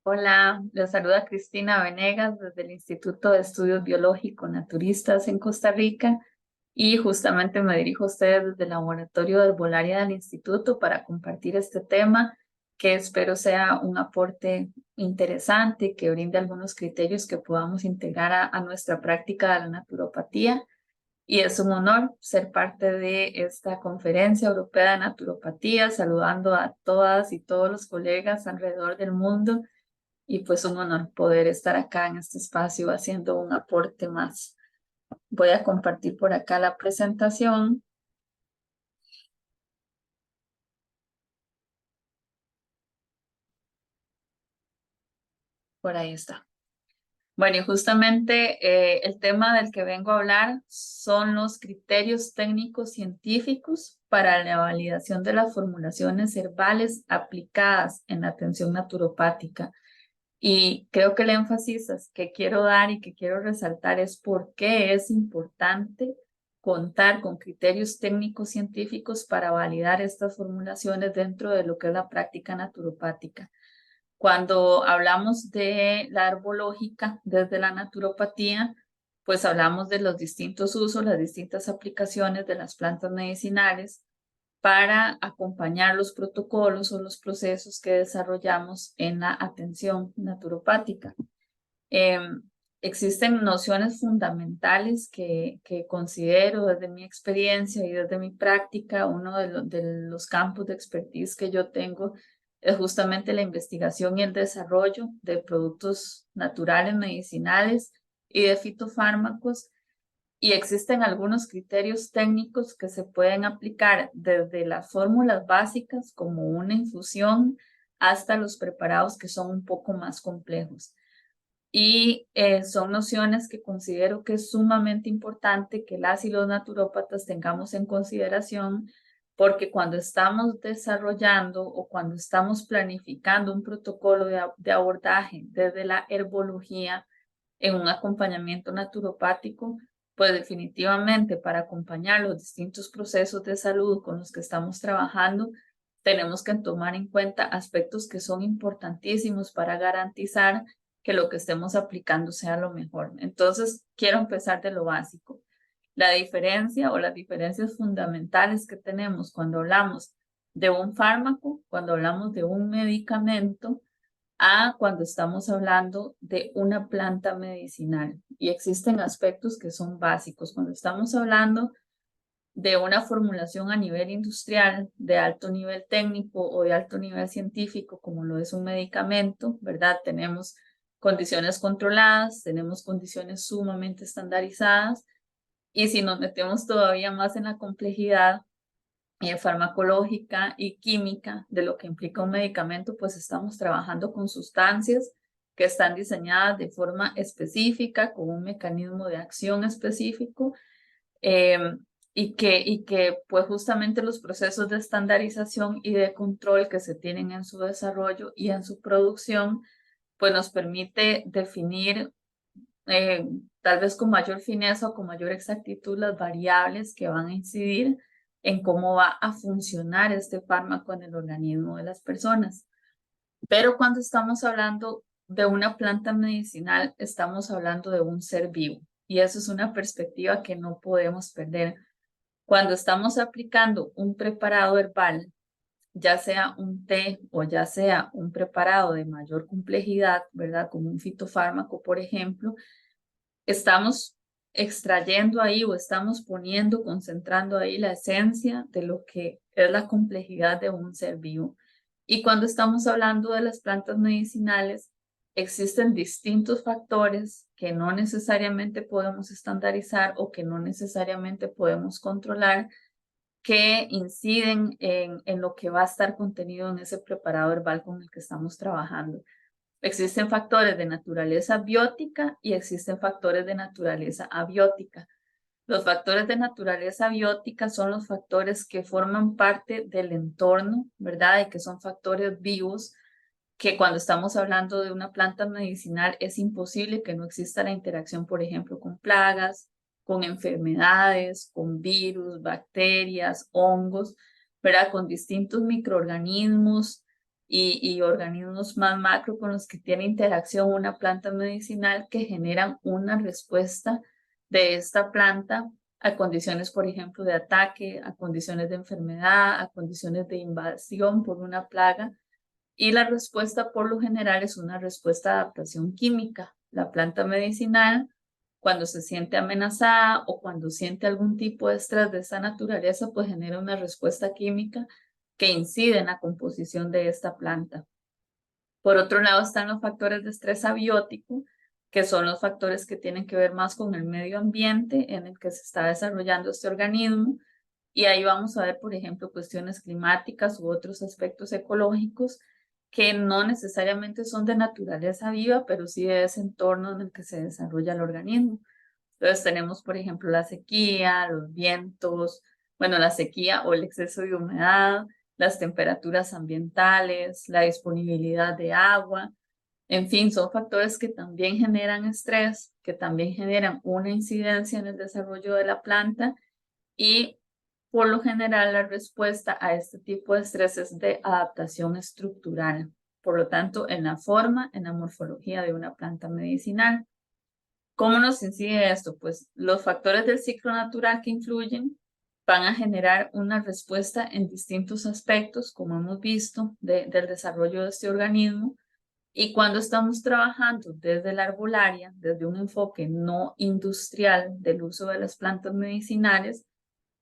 Hola, les saluda Cristina Venegas desde el Instituto de Estudios Biológicos Naturistas en Costa Rica y justamente me dirijo a ustedes desde el Laboratorio de Herbolaria del Instituto para compartir este tema que espero sea un aporte interesante que brinde algunos criterios que podamos integrar a nuestra práctica de la naturopatía. Y es un honor ser parte de esta Conferencia Europea de Naturopatía, saludando a todas y todos los colegas alrededor del mundo y pues un honor poder estar acá en este espacio haciendo un aporte más. Voy a compartir por acá la presentación. Por ahí está. Bueno, y justamente el tema del que vengo a hablar son los criterios técnicos científicos para la validación de las formulaciones herbales aplicadas en la atención naturopática. Y creo que el énfasis que quiero dar y que quiero resaltar es por qué es importante contar con criterios técnicos científicos para validar estas formulaciones dentro de lo que es la práctica naturopática. Cuando hablamos de la herbológica desde la naturopatía, pues hablamos de los distintos usos, las distintas aplicaciones de las plantas medicinales para acompañar los protocolos o los procesos que desarrollamos en la atención naturopática. Existen nociones fundamentales que considero desde mi experiencia y desde mi práctica. Uno de los campos de expertise que yo tengo es justamente la investigación y el desarrollo de productos naturales, medicinales y de fitofármacos, y existen algunos criterios técnicos que se pueden aplicar desde las fórmulas básicas como una infusión hasta los preparados que son un poco más complejos. Y son nociones que considero que es sumamente importante que las y los naturópatas tengamos en consideración, porque cuando estamos desarrollando o cuando estamos planificando un protocolo de abordaje desde la herbología en un acompañamiento naturopático, pues definitivamente para acompañar los distintos procesos de salud con los que estamos trabajando, tenemos que tomar en cuenta aspectos que son importantísimos para garantizar que lo que estemos aplicando sea lo mejor. Entonces, quiero empezar de lo básico. La diferencia o las diferencias fundamentales que tenemos cuando hablamos de un fármaco, cuando hablamos de un medicamento, a cuando estamos hablando de una planta medicinal. Y existen aspectos que son básicos. Cuando estamos hablando de una formulación a nivel industrial, de alto nivel técnico o de alto nivel científico, como lo es un medicamento, ¿verdad? Tenemos condiciones controladas, tenemos condiciones sumamente estandarizadas, y si nos metemos todavía más en la complejidad farmacológica y química de lo que implica un medicamento, pues estamos trabajando con sustancias que están diseñadas de forma específica, con un mecanismo de acción específico, eh, y que pues justamente los procesos de estandarización y de control que se tienen en su desarrollo y en su producción, pues nos permite definir eh, tal vez con mayor fineza o con mayor exactitud las variables que van a incidir en cómo va a funcionar este fármaco en el organismo de las personas. Pero cuando estamos hablando de una planta medicinal, estamos hablando de un ser vivo, y eso es una perspectiva que no podemos perder. Cuando estamos aplicando un preparado herbal, ya sea un té o ya sea un preparado de mayor complejidad, ¿verdad? Como un fitofármaco, por ejemplo, estamos extrayendo ahí o estamos poniendo, concentrando ahí la esencia de lo que es la complejidad de un ser vivo. Y cuando estamos hablando de las plantas medicinales, existen distintos factores que no necesariamente podemos estandarizar o que no necesariamente podemos controlar, que inciden en lo que va a estar contenido en ese preparado herbal con el que estamos trabajando. Existen factores de naturaleza biótica y existen factores de naturaleza abiótica. Los factores de naturaleza biótica son los factores que forman parte del entorno, ¿verdad? Y que son factores vivos, que cuando estamos hablando de una planta medicinal es imposible que no exista la interacción, por ejemplo, con plagas, con enfermedades, con virus, bacterias, hongos, ¿verdad? Con distintos microorganismos y organismos más macro con los que tiene interacción una planta medicinal que generan una respuesta de esta planta a condiciones, por ejemplo, de ataque, a condiciones de enfermedad, a condiciones de invasión por una plaga. Y la respuesta por lo general es una respuesta de adaptación química. La planta medicinal, cuando se siente amenazada o cuando siente algún tipo de estrés de esa naturaleza, pues genera una respuesta química que incide en la composición de esta planta. Por otro lado están los factores de estrés abiótico, que son los factores que tienen que ver más con el medio ambiente en el que se está desarrollando este organismo. Y ahí vamos a ver, por ejemplo, cuestiones climáticas u otros aspectos ecológicos que no necesariamente son de naturaleza viva, pero sí de ese entorno en el que se desarrolla el organismo. Entonces tenemos, por ejemplo, la sequía, los vientos, bueno, la sequía o el exceso de humedad, las temperaturas ambientales, la disponibilidad de agua. En fin, son factores que también generan estrés, que también generan una incidencia en el desarrollo de la planta y por lo general la respuesta a este tipo de estrés es de adaptación estructural. Por lo tanto, en la forma, en la morfología de una planta medicinal. ¿Cómo nos incide esto? Pues los factores del ciclo natural que influyen van a generar una respuesta en distintos aspectos, como hemos visto, del desarrollo de este organismo. Y cuando estamos trabajando desde la arbolaria, desde un enfoque no industrial del uso de las plantas medicinales,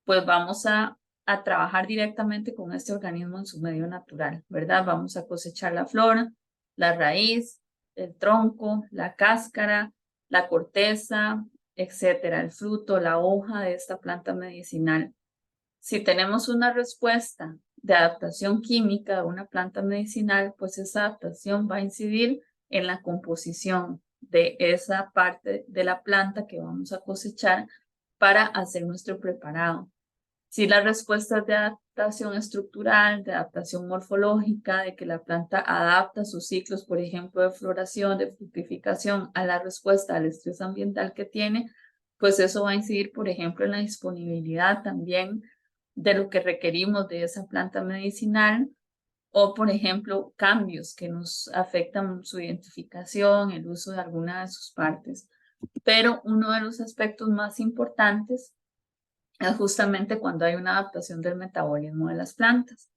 pues vamos a trabajar directamente con este organismo en su medio natural, ¿verdad? Vamos a cosechar la flora, la raíz, el tronco, la cáscara, la corteza, etcétera, el fruto, la hoja de esta planta medicinal. Si tenemos una respuesta de adaptación química de una planta medicinal, pues esa adaptación va a incidir en la composición de esa parte de la planta que vamos a cosechar para hacer nuestro preparado. Si la respuesta es de adaptación estructural, de adaptación morfológica, de que la planta adapta sus ciclos, por ejemplo, de floración, de fructificación, a la respuesta al estrés ambiental que tiene, pues eso va a incidir, por ejemplo, en la disponibilidad también de lo que requerimos de esa planta medicinal o, por ejemplo, cambios que nos afectan su identificación, el uso de alguna de sus partes. Pero uno de los aspectos más importantes es justamente cuando hay una adaptación del metabolismo de las plantas.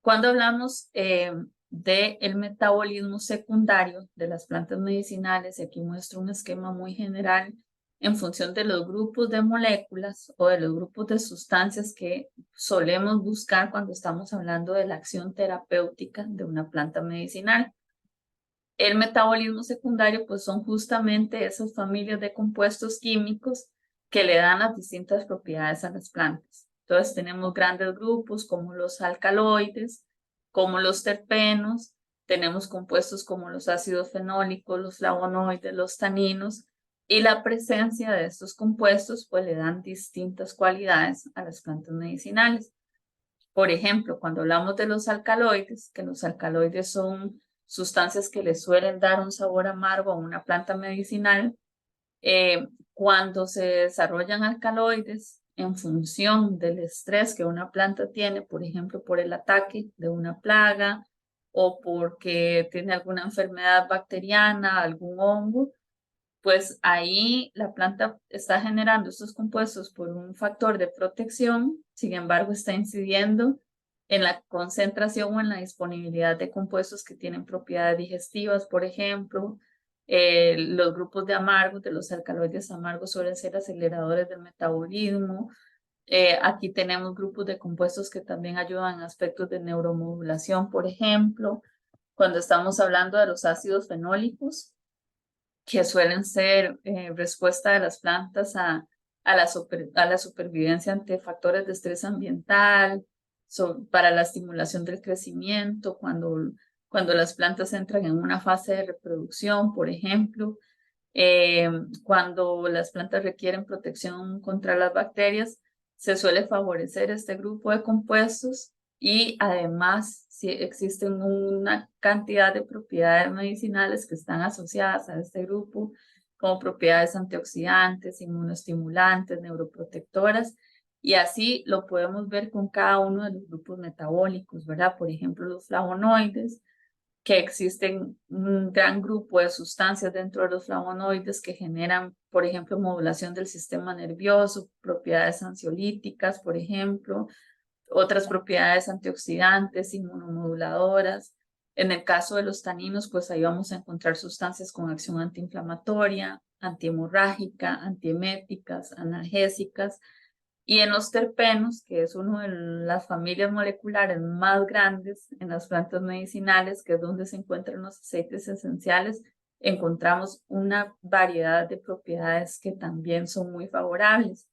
Cuando hablamos del metabolismo secundario de las plantas medicinales, y aquí muestro un esquema muy general en función de los grupos de moléculas o de los grupos de sustancias que solemos buscar cuando estamos hablando de la acción terapéutica de una planta medicinal. El metabolismo secundario, pues son justamente esas familias de compuestos químicos que le dan las distintas propiedades a las plantas. Entonces tenemos grandes grupos como los alcaloides, como los terpenos, tenemos compuestos como los ácidos fenólicos, los flavonoides, los taninos, y la presencia de estos compuestos pues le dan distintas cualidades a las plantas medicinales. Por ejemplo, cuando hablamos de los alcaloides, que los alcaloides son sustancias que le suelen dar un sabor amargo a una planta medicinal, cuando se desarrollan alcaloides en función del estrés que una planta tiene, por ejemplo, por el ataque de una plaga o porque tiene alguna enfermedad bacteriana, algún hongo, pues ahí la planta está generando estos compuestos por un factor de protección, sin embargo está incidiendo en la concentración o en la disponibilidad de compuestos que tienen propiedades digestivas, por ejemplo. Los grupos de amargos, de los alcaloides amargos, suelen ser aceleradores del metabolismo. Aquí tenemos grupos de compuestos que también ayudan en aspectos de neuromodulación, por ejemplo. Cuando estamos hablando de los ácidos fenólicos, que suelen ser respuesta de las plantas a la supervivencia ante factores de estrés ambiental, para la estimulación del crecimiento, cuando las plantas entran en una fase de reproducción, por ejemplo, cuando las plantas requieren protección contra las bacterias, se suele favorecer este grupo de compuestos y además si existen una cantidad de propiedades medicinales que están asociadas a este grupo, como propiedades antioxidantes, inmunoestimulantes, neuroprotectoras, Y así lo podemos ver con cada uno de los grupos metabólicos, ¿verdad? Por ejemplo, los flavonoides, que existen un gran grupo de sustancias dentro de los flavonoides que generan, por ejemplo, modulación del sistema nervioso, propiedades ansiolíticas, por ejemplo, otras propiedades antioxidantes, inmunomoduladoras. En el caso de los taninos, pues ahí vamos a encontrar sustancias con acción antiinflamatoria, antihemorrágica, antieméticas, analgésicas. Y en los terpenos, que es una de las familias moleculares más grandes en las plantas medicinales, que es donde se encuentran los aceites esenciales, encontramos una variedad de propiedades que también son muy favorables.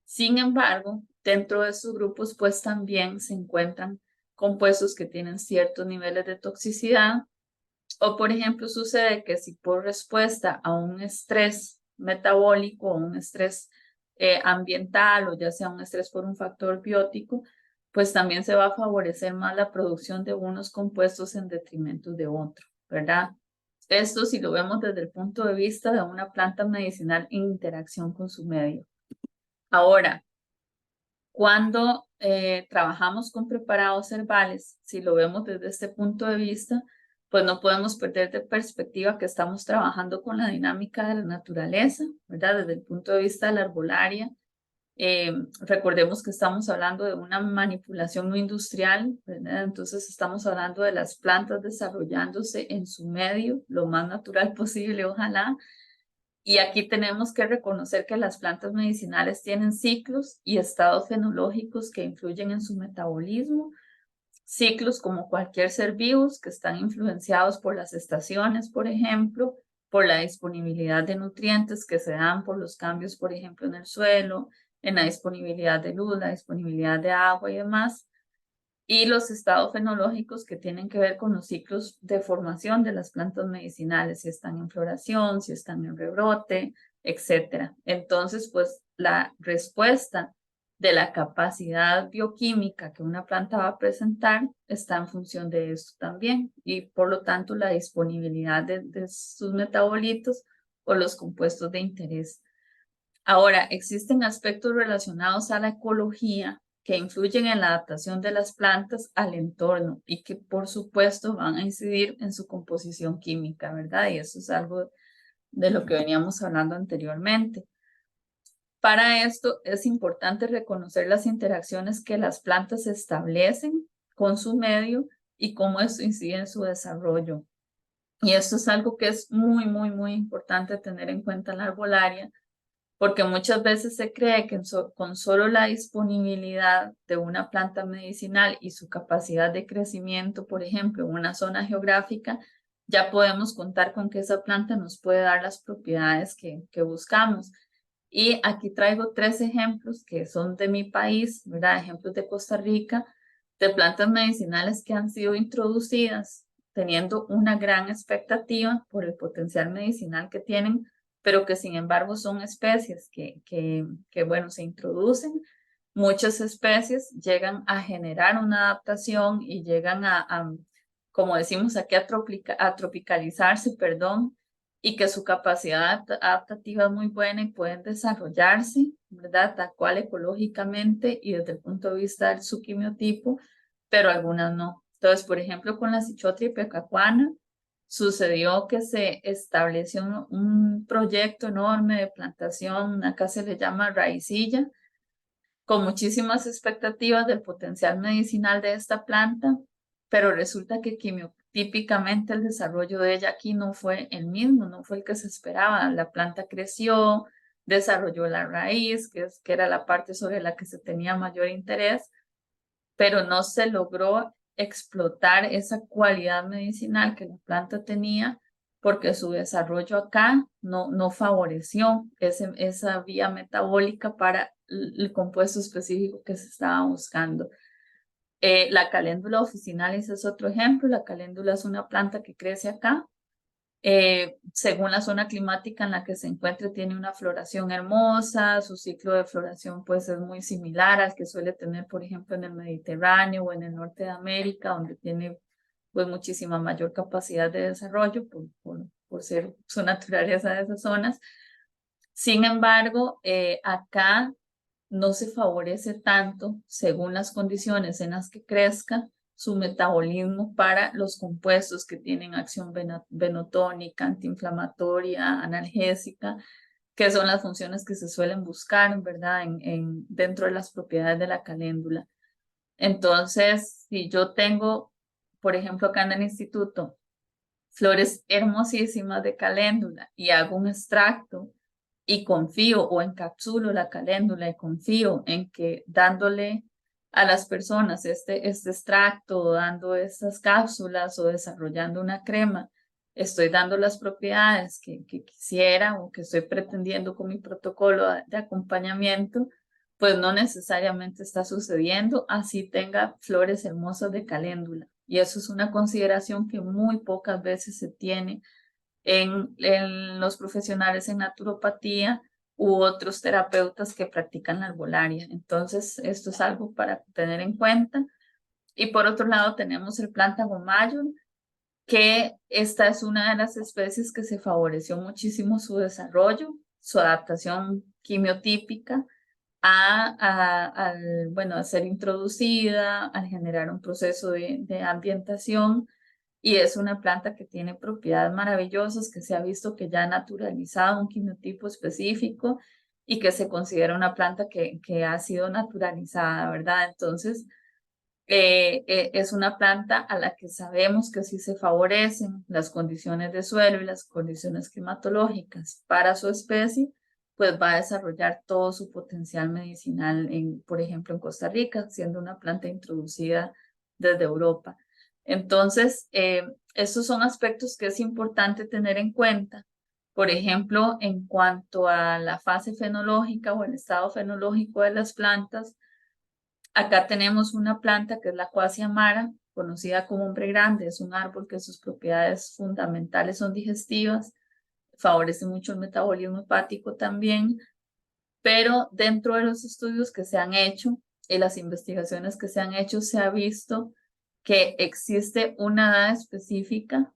Sin embargo, dentro de estos grupos, pues también se encuentran compuestos que tienen ciertos niveles de toxicidad, o por ejemplo sucede que si por respuesta a un estrés metabólico o un estrés ambiental o ya sea un estrés por un factor biótico, pues también se va a favorecer más la producción de unos compuestos en detrimento de otros, ¿verdad? Esto si lo vemos desde el punto de vista de una planta medicinal en interacción con su medio. Ahora, cuando trabajamos con preparados herbales, si lo vemos desde este punto de vista, pues no podemos perder de perspectiva que estamos trabajando con la dinámica de la naturaleza, ¿verdad? Desde el punto de vista de la arbolaria. Recordemos que estamos hablando de una manipulación no industrial, ¿verdad? Entonces estamos hablando de las plantas desarrollándose en su medio lo más natural posible, ojalá. Y aquí tenemos que reconocer que las plantas medicinales tienen ciclos y estados fenológicos que influyen en su metabolismo, ciclos como cualquier ser vivo que están influenciados por las estaciones, por ejemplo, por la disponibilidad de nutrientes que se dan por los cambios, por ejemplo, en el suelo, en la disponibilidad de luz, la disponibilidad de agua y demás, y los estados fenológicos que tienen que ver con los ciclos de formación de las plantas medicinales, si están en floración, si están en rebrote, etcétera. Entonces, pues la respuesta de la capacidad bioquímica que una planta va a presentar está en función de esto también y por lo tanto la disponibilidad de sus metabolitos o los compuestos de interés. Ahora, existen aspectos relacionados a la ecología que influyen en la adaptación de las plantas al entorno y que por supuesto van a incidir en su composición química, ¿verdad? Y eso es algo de lo que veníamos hablando anteriormente. Para esto es importante reconocer las interacciones que las plantas establecen con su medio y cómo eso incide en su desarrollo. Y esto es algo que es muy importante tener en cuenta en la arbolaria, porque muchas veces se cree que con solo la disponibilidad de una planta medicinal y su capacidad de crecimiento, por ejemplo, en una zona geográfica, ya podemos contar con que esa planta nos puede dar las propiedades que buscamos. Y aquí traigo 3 ejemplos que son de mi país, ¿verdad? Ejemplos de Costa Rica, de plantas medicinales que han sido introducidas teniendo una gran expectativa por el potencial medicinal que tienen, pero que sin embargo son especies que bueno, se introducen. Muchas especies llegan a generar una adaptación y llegan como decimos aquí, a tropicalizarse, perdón, y que su capacidad adaptativa es muy buena y pueden desarrollarse, ¿verdad? Tal cual ecológicamente y desde el punto de vista de su quimiotipo, pero algunas no. Entonces, por ejemplo, con la Cichotria ipecacuana, sucedió que se estableció un proyecto enorme de plantación, acá se le llama raicilla, con muchísimas expectativas del potencial medicinal de esta planta, pero resulta que quimiotípicamente el desarrollo de ella aquí no fue el mismo, no fue el que se esperaba. La planta creció, desarrolló la raíz, que era la parte sobre la que se tenía mayor interés, pero no se logró explotar esa cualidad medicinal que la planta tenía porque su desarrollo acá no favoreció esa vía metabólica para el compuesto específico que se estaba buscando. La caléndula officinalis es otro ejemplo. La caléndula es una planta que crece acá. Según la zona climática en la que se encuentre, tiene una floración hermosa, su ciclo de floración pues es muy similar al que suele tener, por ejemplo, en el Mediterráneo o en el norte de América, donde tiene pues muchísima mayor capacidad de desarrollo por ser su naturaleza de esas zonas. Sin embargo, acá no se favorece tanto según las condiciones en las que crezca su metabolismo para los compuestos que tienen acción venotónica, antiinflamatoria, analgésica, que son las funciones que se suelen buscar, ¿verdad? Dentro de las propiedades de la caléndula. Entonces, si yo tengo, por ejemplo, acá en el instituto, flores hermosísimas de caléndula y hago un extracto y confío o encapsulo la caléndula y confío en que dándole a las personas este extracto, dando estas cápsulas o desarrollando una crema, estoy dando las propiedades que quisiera o que estoy pretendiendo con mi protocolo de acompañamiento, pues no necesariamente está sucediendo, así tenga flores hermosas de caléndula. Y eso es una consideración que muy pocas veces se tiene en los profesionales en naturopatía u otros terapeutas que practican la herbolaria. Entonces, esto es algo para tener en cuenta. Y por otro lado, tenemos el Plantago major, que esta es una de las especies que se favoreció muchísimo su desarrollo, su adaptación quimiotípica a ser introducida, al generar un proceso de ambientación. Y es una planta que tiene propiedades maravillosas, que se ha visto que ya ha naturalizado un quimiotipo específico y que se considera una planta que ha sido naturalizada, ¿verdad? Entonces, es una planta a la que sabemos que si se favorecen las condiciones de suelo y las condiciones climatológicas para su especie, pues va a desarrollar todo su potencial medicinal, por ejemplo, en Costa Rica, siendo una planta introducida desde Europa. Entonces, estos son aspectos que es importante tener en cuenta. Por ejemplo, en cuanto a la fase fenológica o el estado fenológico de las plantas, acá tenemos una planta que es la Quassia amara, conocida como hombre grande. Es un árbol que sus propiedades fundamentales son digestivas, favorece mucho el metabolismo hepático también, pero dentro de los estudios que se han hecho y las investigaciones que se han hecho, se ha visto que existe una edad específica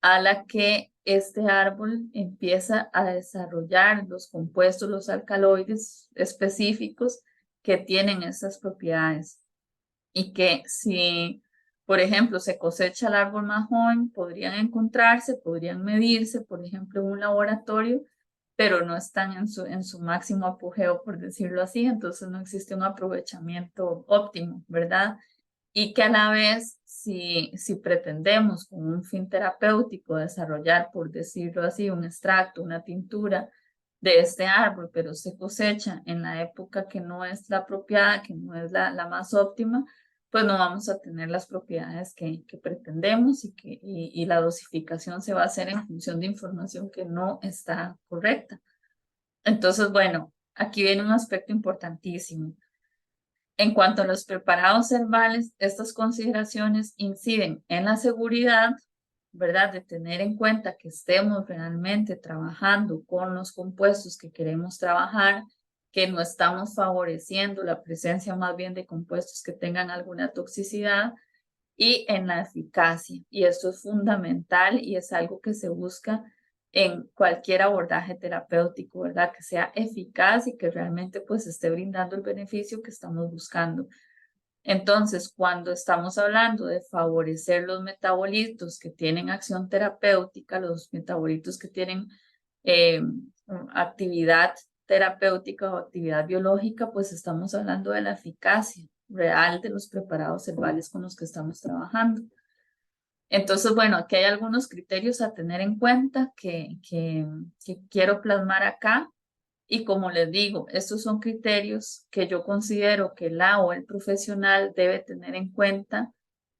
a la que este árbol empieza a desarrollar los compuestos, los alcaloides específicos que tienen estas propiedades. Y que si, por ejemplo, se cosecha el árbol más joven, podrían encontrarse, podrían medirse, por ejemplo, en un laboratorio, pero no están en su máximo apogeo, por decirlo así, entonces no existe un aprovechamiento óptimo, ¿verdad? Y que a la vez, si pretendemos con un fin terapéutico desarrollar, por decirlo así, un extracto, una tintura de este árbol, pero se cosecha en la época que no es la apropiada, que no es la más óptima, pues no vamos a tener las propiedades que pretendemos y la dosificación se va a hacer en función de información que no está correcta. Entonces, bueno, aquí viene un aspecto importantísimo. En cuanto a los preparados herbales, estas consideraciones inciden en la seguridad, ¿verdad? De tener en cuenta que estemos realmente trabajando con los compuestos que queremos trabajar, que no estamos favoreciendo la presencia más bien de compuestos que tengan alguna toxicidad, y en la eficacia. Y esto es fundamental y es algo que se busca en cualquier abordaje terapéutico, ¿verdad? Que sea eficaz y que realmente pues esté brindando el beneficio que estamos buscando. Entonces, cuando estamos hablando de favorecer los metabolitos que tienen acción terapéutica, los metabolitos que tienen eh, actividad terapéutica o actividad biológica, pues estamos hablando de la eficacia real de los preparados herbales con los que estamos trabajando. Entonces, bueno, aquí hay algunos criterios a tener en cuenta que quiero plasmar acá. Y como les digo, estos son criterios que yo considero que la o el profesional debe tener en cuenta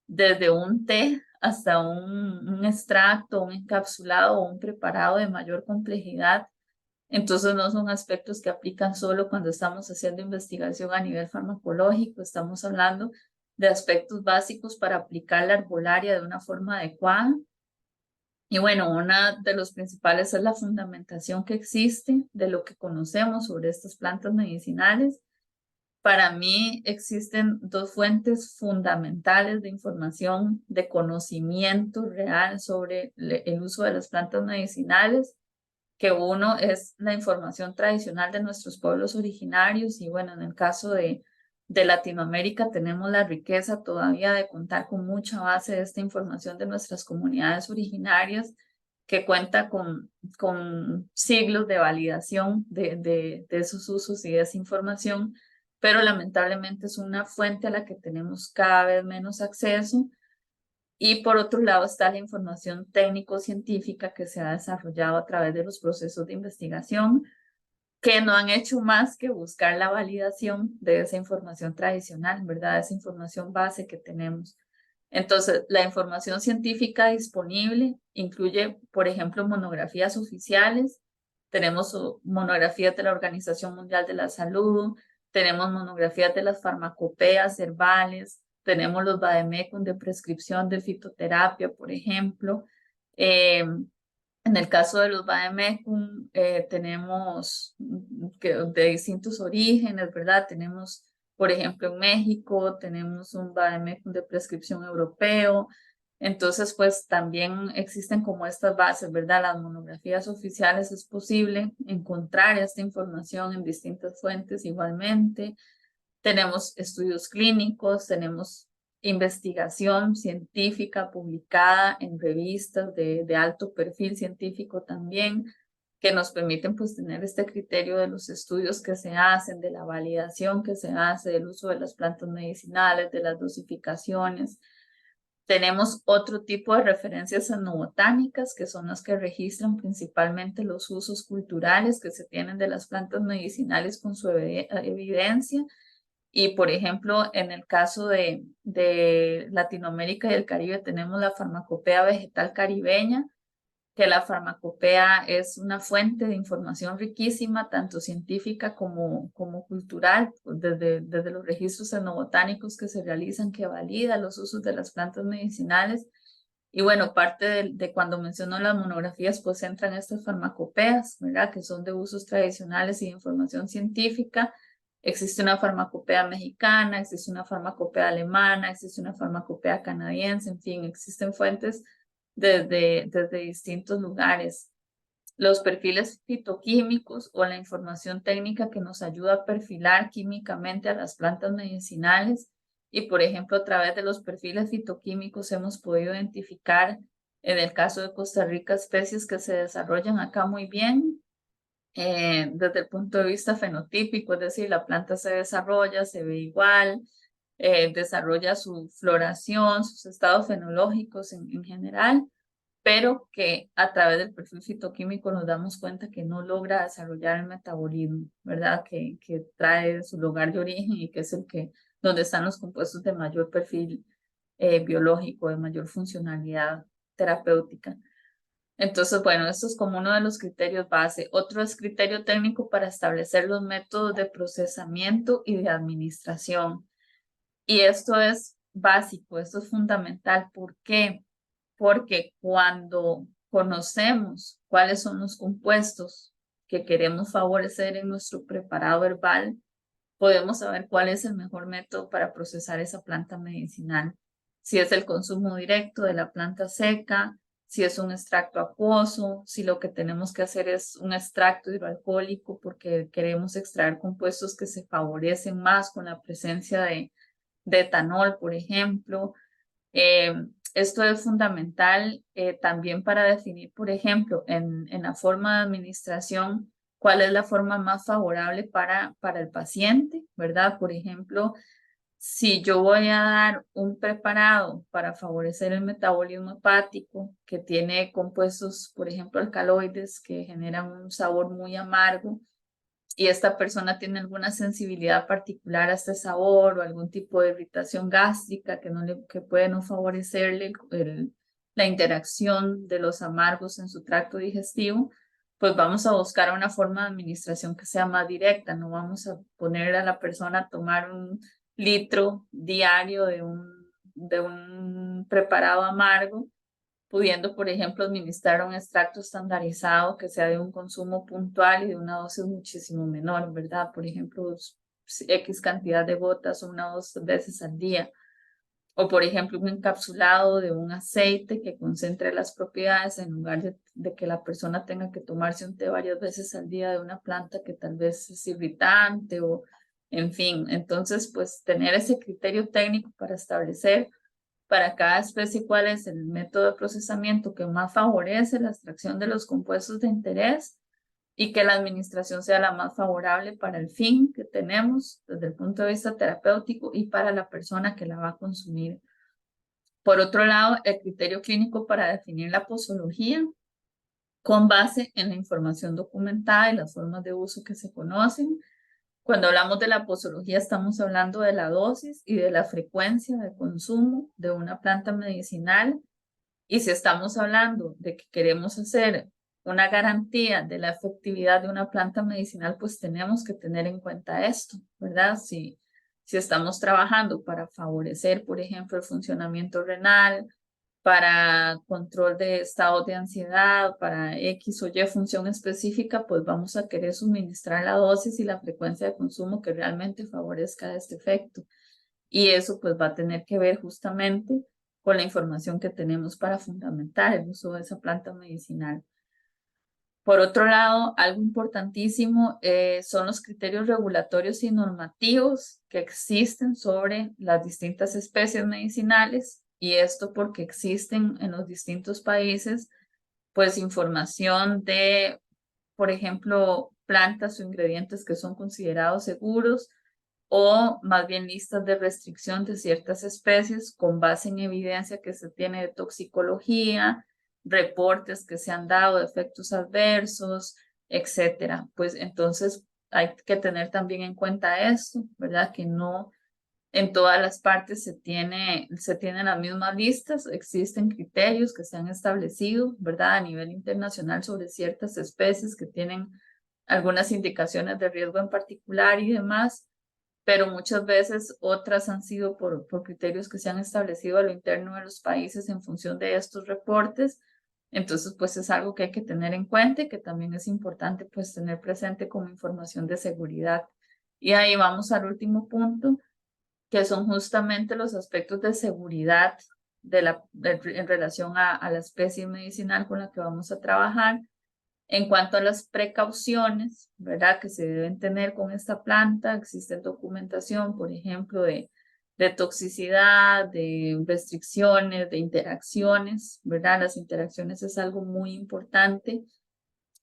desde un té hasta un extracto, un encapsulado o un preparado de mayor complejidad. Entonces no son aspectos que aplican solo cuando estamos haciendo investigación a nivel farmacológico, estamos hablando de aspectos básicos para aplicar la herbolaria de una forma adecuada. Y bueno, una de los principales es la fundamentación que existe de lo que conocemos sobre estas plantas medicinales. Para mí existen dos fuentes fundamentales de información, de conocimiento real sobre el uso de las plantas medicinales. que uno es la información tradicional de nuestros pueblos originarios y bueno, en el caso de Latinoamérica tenemos la riqueza todavía de contar con mucha base de esta información de nuestras comunidades originarias que cuenta con siglos de validación de esos usos y de esa información, pero lamentablemente es una fuente a la que tenemos cada vez menos acceso. Y por otro lado está la información técnico-científica que se ha desarrollado a través de los procesos de investigación, que no han hecho más que buscar la validación de esa información tradicional, ¿verdad? Esa información base que tenemos. Entonces, la información científica disponible incluye, por ejemplo, monografías oficiales, tenemos monografías de la Organización Mundial de la Salud, tenemos monografías de las farmacopeas herbales, tenemos los vademecum de prescripción de fitoterapia, por ejemplo. En el caso de los vademecum, tenemos de distintos orígenes, ¿verdad? Tenemos, por ejemplo, en México, tenemos un vademecum de prescripción europeo. Entonces, pues también existen como estas bases, ¿verdad? Las monografías oficiales es posible encontrar esta información en distintas fuentes igualmente. Tenemos estudios clínicos, tenemos investigación científica publicada en revistas de alto perfil científico también, que nos permiten pues tener este criterio de los estudios que se hacen, de la validación que se hace, del uso de las plantas medicinales, de las dosificaciones. Tenemos otro tipo de referencias etnobotánicas, que son las que registran principalmente los usos culturales que se tienen de las plantas medicinales con su evidencia. Y, por ejemplo, en el caso de Latinoamérica y el Caribe, tenemos la farmacopea vegetal caribeña, que la farmacopea es una fuente de información riquísima, tanto científica como cultural, desde los registros etnobotánicos que se realizan, que valida los usos de las plantas medicinales. Y bueno, parte de cuando menciono las monografías, pues entran estas farmacopeas, ¿verdad? Que son de usos tradicionales y de información científica. Existe una farmacopea mexicana, existe una farmacopea alemana, existe una farmacopea canadiense, en fin, existen fuentes desde distintos lugares. Los perfiles fitoquímicos o la información técnica que nos ayuda a perfilar químicamente a las plantas medicinales. Y, por ejemplo, a través de los perfiles fitoquímicos hemos podido identificar, en el caso de Costa Rica, especies que se desarrollan acá muy bien desde el punto de vista fenotípico, es decir, la planta se desarrolla, se ve igual, desarrolla su floración, sus estados fenológicos en general, pero que a través del perfil fitoquímico nos damos cuenta que no logra desarrollar el metabolismo, ¿verdad? Que trae su lugar de origen y que es el que, donde están los compuestos de mayor perfil biológico, de mayor funcionalidad terapéutica. Entonces, bueno, esto es como uno de los criterios base. Otro es criterio técnico para establecer los métodos de procesamiento y de administración. Y esto es básico, esto es fundamental. ¿Por qué? Porque cuando conocemos cuáles son los compuestos que queremos favorecer en nuestro preparado herbal, podemos saber cuál es el mejor método para procesar esa planta medicinal. Si es el consumo directo de la planta seca, si es un extracto acuoso, si lo que tenemos que hacer es un extracto hidroalcohólico porque queremos extraer compuestos que se favorecen más con la presencia de etanol, por ejemplo. Esto es fundamental también para definir, por ejemplo, en la forma de administración, cuál es la forma más favorable para el paciente, ¿verdad? Por ejemplo, si yo voy a dar un preparado para favorecer el metabolismo hepático que tiene compuestos, por ejemplo, alcaloides que generan un sabor muy amargo, y esta persona tiene alguna sensibilidad particular a este sabor o algún tipo de irritación gástrica que puede no favorecerle la interacción de los amargos en su tracto digestivo, pues vamos a buscar una forma de administración que sea más directa. No vamos a poner a la persona a tomar 1 litro diario de un preparado amargo, pudiendo, por ejemplo, administrar un extracto estandarizado que sea de un consumo puntual y de una dosis muchísimo menor, ¿verdad? Por ejemplo, X cantidad de gotas o 1 o 2 veces al día. O, por ejemplo, un encapsulado de un aceite que concentre las propiedades en lugar de que la persona tenga que tomarse un té varias veces al día de una planta que tal vez es irritante o, en fin. Entonces, pues tener ese criterio técnico para establecer para cada especie cuál es el método de procesamiento que más favorece la extracción de los compuestos de interés y que la administración sea la más favorable para el fin que tenemos desde el punto de vista terapéutico y para la persona que la va a consumir. Por otro lado, el criterio clínico para definir la posología con base en la información documentada y las formas de uso que se conocen. Cuando hablamos de la posología, estamos hablando de la dosis y de la frecuencia de consumo de una planta medicinal. Y si estamos hablando de que queremos hacer una garantía de la efectividad de una planta medicinal, pues tenemos que tener en cuenta esto, ¿verdad? Si estamos trabajando para favorecer, por ejemplo, el funcionamiento renal, para control de estados de ansiedad, para X o Y función específica, pues vamos a querer suministrar la dosis y la frecuencia de consumo que realmente favorezca este efecto. Y eso pues va a tener que ver justamente con la información que tenemos para fundamentar el uso de esa planta medicinal. Por otro lado, algo importantísimo son los criterios regulatorios y normativos que existen sobre las distintas especies medicinales, y esto porque existen en los distintos países pues información de, por ejemplo, plantas o ingredientes que son considerados seguros, o más bien listas de restricción de ciertas especies con base en evidencia que se tiene de toxicología, reportes que se han dado de efectos adversos, etcétera. Pues entonces hay que tener también en cuenta esto, ¿verdad? Que no en todas las partes se tienen las mismas listas, existen criterios que se han establecido, ¿verdad? A nivel internacional sobre ciertas especies que tienen algunas indicaciones de riesgo en particular y demás, pero muchas veces otras han sido por criterios que se han establecido a lo interno de los países en función de estos reportes. Entonces, pues es algo que hay que tener en cuenta y que también es importante pues tener presente como información de seguridad. Y ahí vamos al último punto, que son justamente los aspectos de seguridad en relación a la especie medicinal con la que vamos a trabajar. En cuanto a las precauciones, ¿verdad? Que se deben tener con esta planta, existe documentación, por ejemplo, de toxicidad, de restricciones, de interacciones, ¿verdad? Las interacciones es algo muy importante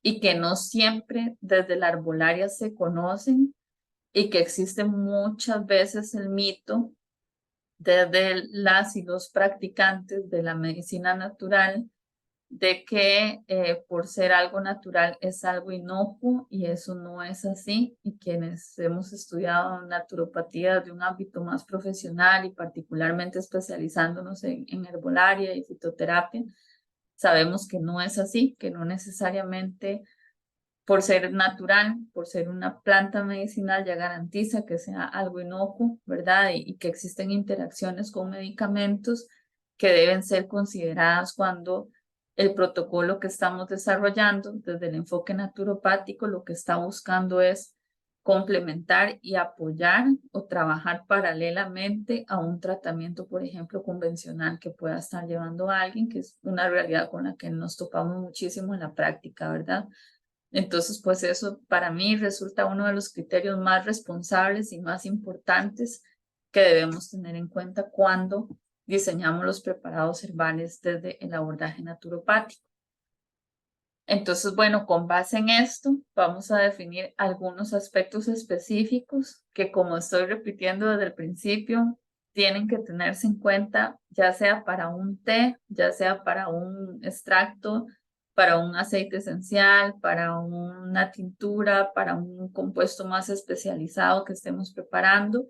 y que no siempre desde la arbolaria se conocen y que existe muchas veces el mito desde las y los practicantes de la medicina natural de que por ser algo natural es algo inocuo, y eso no es así. Y quienes hemos estudiado naturopatía de un ámbito más profesional y particularmente especializándonos en herbolaria y fitoterapia, sabemos que no es así, que no necesariamente por ser natural, por ser una planta medicinal, ya garantiza que sea algo inocuo, ¿verdad? Y que existen interacciones con medicamentos que deben ser consideradas cuando el protocolo que estamos desarrollando desde el enfoque naturopático lo que está buscando es complementar y apoyar o trabajar paralelamente a un tratamiento, por ejemplo, convencional que pueda estar llevando a alguien, que es una realidad con la que nos topamos muchísimo en la práctica, ¿verdad? Entonces, pues eso para mí resulta uno de los criterios más responsables y más importantes que debemos tener en cuenta cuando diseñamos los preparados herbales desde el abordaje naturopático. Entonces, bueno, con base en esto, vamos a definir algunos aspectos específicos que, como estoy repitiendo desde el principio, tienen que tenerse en cuenta, ya sea para un té, ya sea para un extracto, para un aceite esencial, para una tintura, para un compuesto más especializado que estemos preparando.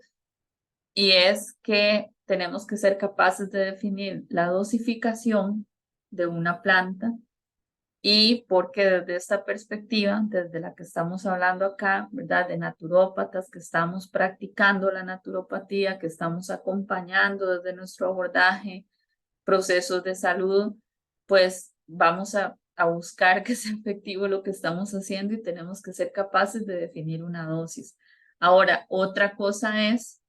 Y es que tenemos que ser capaces de definir la dosificación de una planta, y porque desde esta perspectiva, desde la que estamos hablando acá, ¿verdad? De naturópatas que estamos practicando la naturopatía, que estamos acompañando desde nuestro abordaje procesos de salud, pues vamos a buscar que sea efectivo lo que estamos haciendo y tenemos que ser capaces de definir una dosis. Ahora, otra cosa es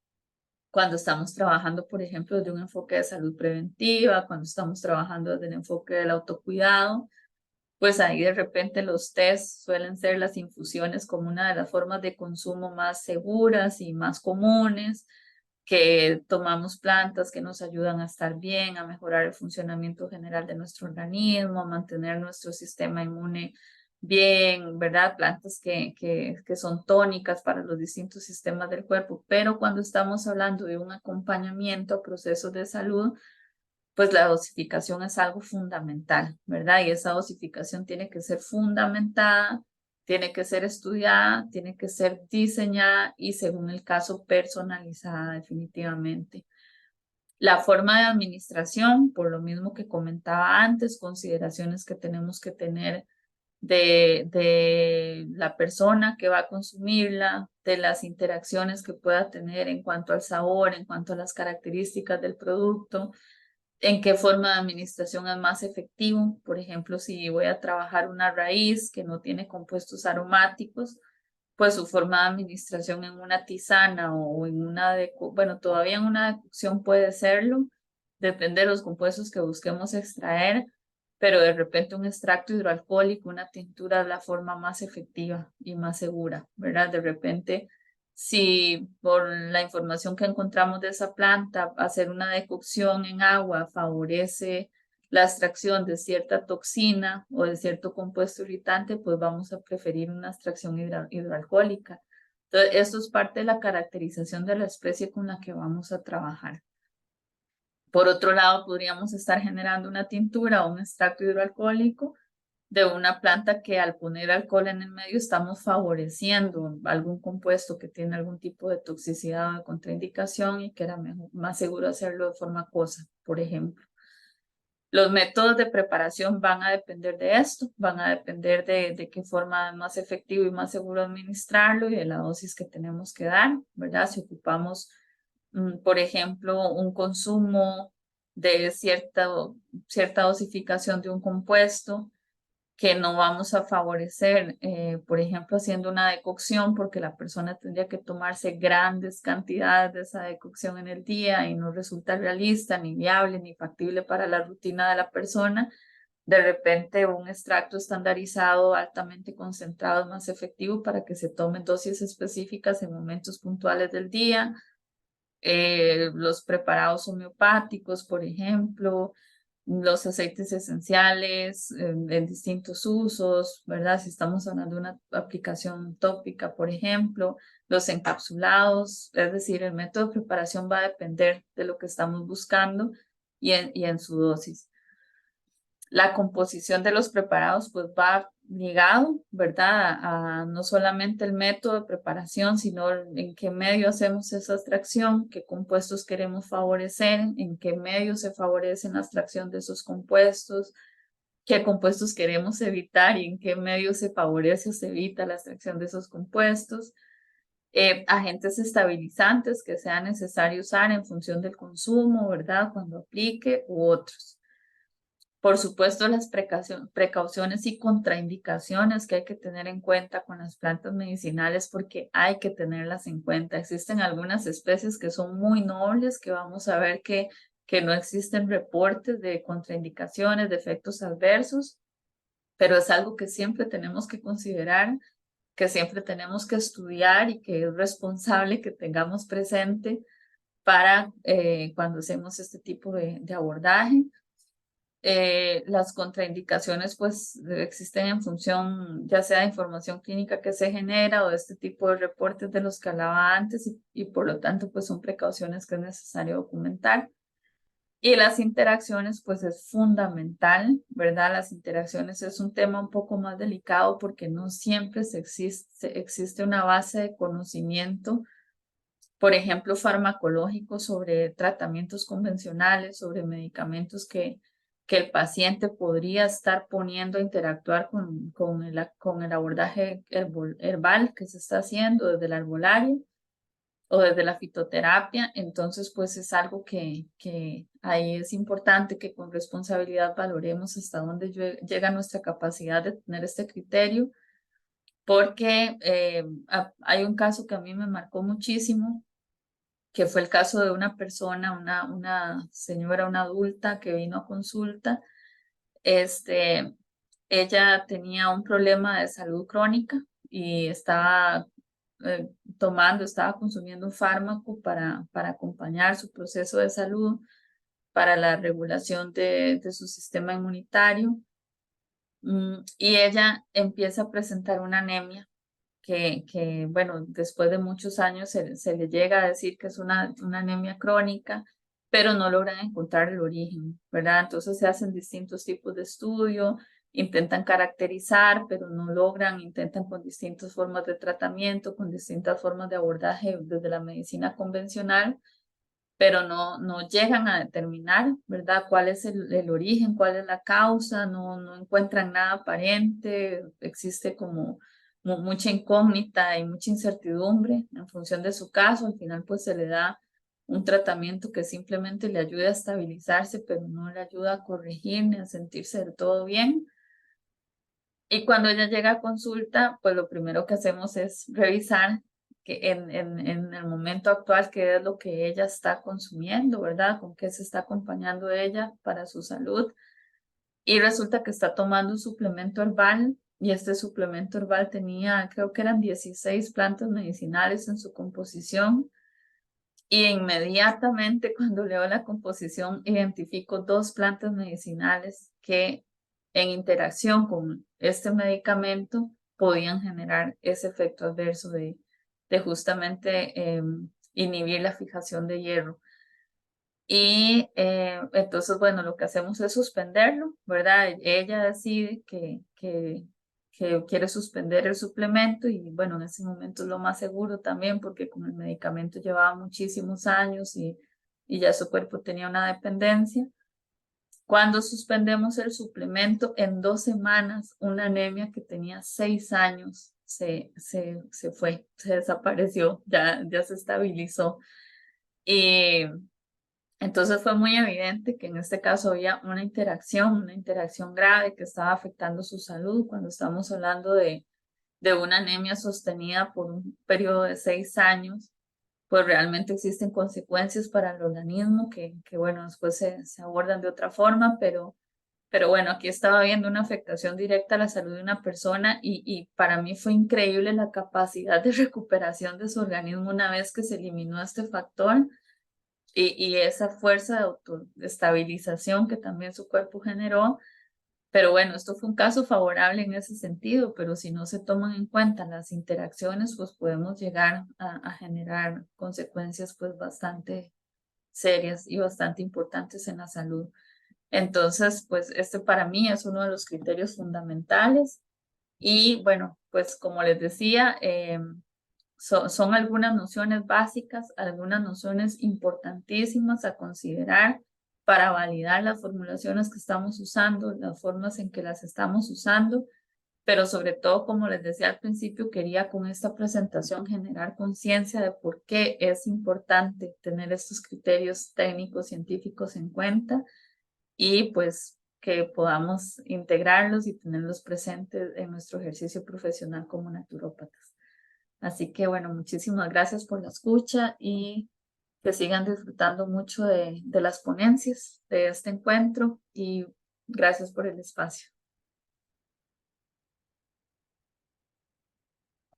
cuando estamos trabajando, por ejemplo, desde un enfoque de salud preventiva, cuando estamos trabajando desde el enfoque del autocuidado, pues ahí de repente los test suelen ser las infusiones como una de las formas de consumo más seguras y más comunes, que tomamos plantas que nos ayudan a estar bien, a mejorar el funcionamiento general de nuestro organismo, a mantener nuestro sistema inmune bien, ¿verdad? Plantas que son tónicas para los distintos sistemas del cuerpo, pero cuando estamos hablando de un acompañamiento a procesos de salud, pues la dosificación es algo fundamental, ¿verdad? Y esa dosificación tiene que ser fundamentada, tiene que ser estudiada, tiene que ser diseñada y según el caso personalizada definitivamente. La forma de administración, por lo mismo que comentaba antes, consideraciones que tenemos que tener de la persona que va a consumirla, de las interacciones que pueda tener en cuanto al sabor, en cuanto a las características del producto, en qué forma de administración es más efectivo. Por ejemplo, si voy a trabajar una raíz que no tiene compuestos aromáticos, pues su forma de administración en una tisana o en una, bueno, todavía en una decocción puede serlo, depende de los compuestos que busquemos extraer, pero de repente un extracto hidroalcohólico, una tintura es la forma más efectiva y más segura, ¿verdad? De repente, si por la información que encontramos de esa planta, hacer una decocción en agua favorece la extracción de cierta toxina o de cierto compuesto irritante, pues vamos a preferir una extracción hidroalcohólica. Entonces, esto es parte de la caracterización de la especie con la que vamos a trabajar. Por otro lado, podríamos estar generando una tintura o un extracto hidroalcohólico de una planta que al poner alcohol en el medio estamos favoreciendo algún compuesto que tiene algún tipo de toxicidad o de contraindicación y que era más seguro hacerlo de forma acuosa, por ejemplo. Los métodos de preparación van a depender de esto, van a depender de qué forma es más efectivo y más seguro administrarlo y de la dosis que tenemos que dar, ¿verdad? Si ocupamos, por ejemplo, un consumo de cierta dosificación de un compuesto, que no vamos a favorecer, por ejemplo, haciendo una decocción, porque la persona tendría que tomarse grandes cantidades de esa decocción en el día y no resulta realista, ni viable, ni factible para la rutina de la persona. De repente, un extracto estandarizado altamente concentrado es más efectivo para que se tomen dosis específicas en momentos puntuales del día. Los preparados homeopáticos, por ejemplo, los aceites esenciales en distintos usos, ¿verdad? Si estamos hablando de una aplicación tópica, por ejemplo, los encapsulados, es decir, el método de preparación va a depender de lo que estamos buscando y en su dosis. La composición de los preparados pues va ligado, ¿verdad? A no solamente el método de preparación, sino en qué medio hacemos esa extracción, qué compuestos queremos favorecer, en qué medio se favorece la extracción de esos compuestos, qué compuestos queremos evitar y en qué medio se favorece o se evita la extracción de esos compuestos. Agentes estabilizantes que sea necesario usar en función del consumo, ¿verdad? Cuando aplique u otros. Por supuesto, las precauciones y contraindicaciones que hay que tener en cuenta con las plantas medicinales porque hay que tenerlas en cuenta. Existen algunas especies que son muy nobles, que vamos a ver que no existen reportes de contraindicaciones, de efectos adversos, pero es algo que siempre tenemos que considerar, que siempre tenemos que estudiar y que es responsable que tengamos presente para cuando hacemos este tipo de abordaje. Las contraindicaciones pues existen en función ya sea de información clínica que se genera o de este tipo de reportes de los que hablaba antes y por lo tanto pues son precauciones que es necesario documentar. Y las interacciones pues es fundamental, ¿verdad? Las interacciones es un tema un poco más delicado porque no siempre existe una base de conocimiento, por ejemplo, farmacológico sobre tratamientos convencionales, sobre medicamentos que el paciente podría estar poniendo a interactuar con el abordaje herbal que se está haciendo desde el arbolario o desde la fitoterapia. Entonces, pues es algo que ahí es importante que con responsabilidad valoremos hasta dónde llega nuestra capacidad de tener este criterio, porque hay un caso que a mí me marcó muchísimo que fue el caso de una persona, una señora, una adulta que vino a consulta. Ella tenía un problema de salud crónica y estaba estaba consumiendo un fármaco para acompañar su proceso de salud, para la regulación de su sistema inmunitario. Y ella empieza a presentar una anemia bueno, después de muchos años se le llega a decir que es una anemia crónica, pero no logran encontrar el origen, ¿verdad? Entonces se hacen distintos tipos de estudio, intentan caracterizar, pero no logran, intentan con distintas formas de tratamiento, con distintas formas de abordaje desde la medicina convencional, pero no llegan a determinar, ¿verdad? ¿Cuál es el origen, cuál es la causa? No encuentran nada aparente, existe como mucha incógnita y mucha incertidumbre en función de su caso. Al final, pues se le da un tratamiento que simplemente le ayuda a estabilizarse, pero no le ayuda a corregir ni a sentirse del todo bien. Y cuando ella llega a consulta, pues lo primero que hacemos es revisar que en el momento actual qué es lo que ella está consumiendo, ¿verdad? Con qué se está acompañando ella para su salud. Y resulta que está tomando un suplemento herbal y este suplemento herbal tenía, creo que eran 16 plantas medicinales en su composición. Y inmediatamente cuando leo la composición identifico dos plantas medicinales que en interacción con este medicamento podían generar ese efecto adverso de justamente inhibir la fijación de hierro. Y entonces, bueno, lo que hacemos es suspenderlo, ¿verdad? Ella decide que quiere suspender el suplemento y bueno, en ese momento es lo más seguro también porque con el medicamento llevaba muchísimos años y ya su cuerpo tenía una dependencia. Cuando suspendemos el suplemento, en 2 semanas, una anemia que tenía 6 años se fue, se desapareció, ya se estabilizó. Y entonces fue muy evidente que en este caso había una interacción grave que estaba afectando su salud cuando estamos hablando de una anemia sostenida por un periodo de 6 años, pues realmente existen consecuencias para el organismo que bueno, después se abordan de otra forma, pero bueno, aquí estaba viendo una afectación directa a la salud de una persona y para mí fue increíble la capacidad de recuperación de su organismo una vez que se eliminó este factor y esa fuerza de autoestabilización que también su cuerpo generó. Pero bueno, esto fue un caso favorable en ese sentido, pero si no se toman en cuenta las interacciones, pues podemos llegar a generar consecuencias pues bastante serias y bastante importantes en la salud. Entonces, pues este para mí es uno de los criterios fundamentales. Y bueno, pues como les decía, son algunas nociones básicas, algunas nociones importantísimas a considerar para validar las formulaciones que estamos usando, las formas en que las estamos usando, pero sobre todo, como les decía al principio, quería con esta presentación generar conciencia de por qué es importante tener estos criterios técnicos científicos en cuenta y pues que podamos integrarlos y tenerlos presentes en nuestro ejercicio profesional como naturópatas. Así que bueno, muchísimas gracias por la escucha y que sigan disfrutando mucho de las ponencias de este encuentro y gracias por el espacio.